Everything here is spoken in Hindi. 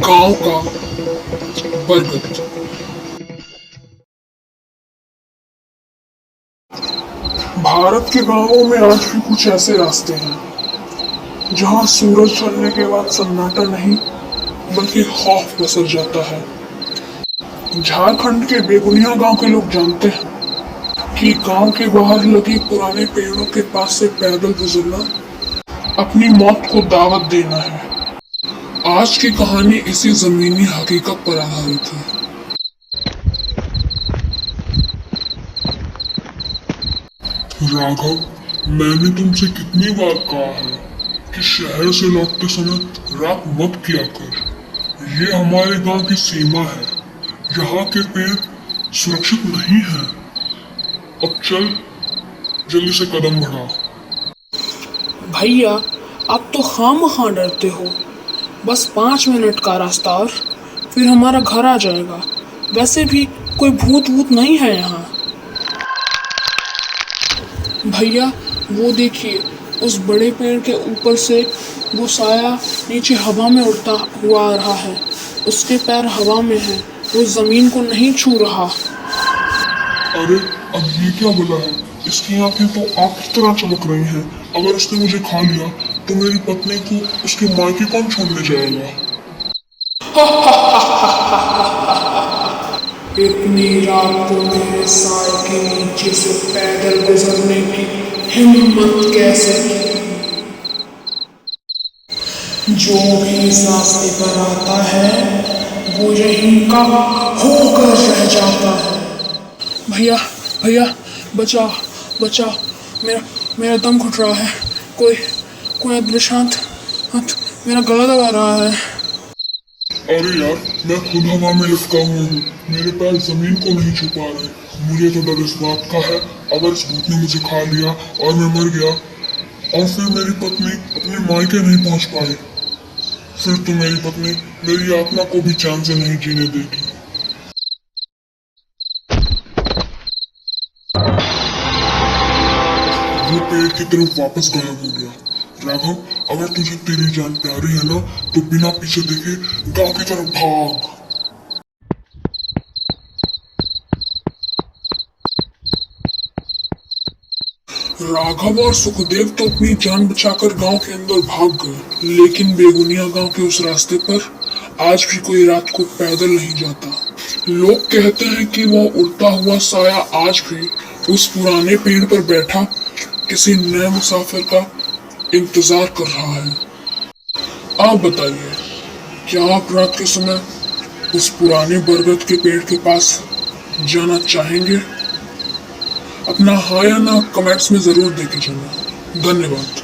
गांव का बरगद। भारत के गांवों में आज भी कुछ ऐसे रास्ते हैं जहां सूरज ढलने के बाद सन्नाटा नहीं बल्कि खौफ पसर जाता है। झारखंड के बेगुनिया गांव के लोग जानते हैं कि गांव के बाहर लगे पुराने पेड़ों के पास से पैदल गुजरना अपनी मौत को दावत देना है। आज की कहानी इसी जमीनी हकीकत पर आधारित है। राघव, मैंने तुमसे कितनी बार कहा है कि शहर से लौटते समय रात मत किया कर। ये हमारे गांव की सीमा है। यहाँ के पेड़ सुरक्षित नहीं है। अब चल, जल्दी से कदम बढ़ा। भैया, आप तो खामखा डरते हो। बस 5 मिनट का रास्ता और फिर हमारा घर आ जाएगा। वैसे भी कोई भूत वूत नहीं है यहाँ। भैया, वो देखिए, उस बड़े पेड़ के ऊपर से वो साया नीचे हवा में उड़ता हुआ आ रहा है। उसके पैर हवा में हैं, वो जमीन को नहीं छू रहा। अरे, अब ये क्या बोला है? इसकी आंखें तो आग की तरह चमक रही हैं। अगर उसने मुझे खा लिया तो मेरी पत्नी को उसके मायके कौन छोड़ने जाएगा? इतनी रात को मेरे साए के नीचे से पैदल गुजरने की हिम्मत कैसे की? जो भी इस रास्ते पर आता है वो यहीं का होकर रह जाता है। भैया, भैया, बचाओ, बचाओ, मेरा दम घुट रहा है। कोई अदृश्य हाथ मेरा गला दबा रहा है। अरे यार, मैं खुद हवा में लटका हुआ हूँ। मेरे पैर जमीन को नहीं छू पा रहे। मुझे तो डर इस बात का है, अगर इस भूत ने मुझे खा लिया और मैं मर गया और फिर मेरी पत्नी अपने मायके नहीं पहुंच पाई, फिर तो मेरी पत्नी मेरी आत्मा को भी चैन से नहीं जीने देगी। वो पेड़ की तरफ वापस गायब हो गया। राघव, अगर तुझे तेरी जान प्यारी है ना, तो बिना पीछे देखे गांव की तरफ भाग। राघव और सुखदेव तो अपनी जान बचाकर गांव के अंदर भाग गए, लेकिन बेगुनिया गांव के उस रास्ते पर आज भी कोई रात को पैदल नहीं जाता। लोग कहते हैं कि वह उड़ता हुआ साया आज भी उस पुराने पेड़ पर बैठा किसी नए मुसाफिर का इंतजार कर रहा है। आप बताइए, क्या आप रात के समय उस पुराने बरगद के पेड़ के पास जाना चाहेंगे? अपना हाँ या ना कमेंट्स में जरूर देके जाना। धन्यवाद।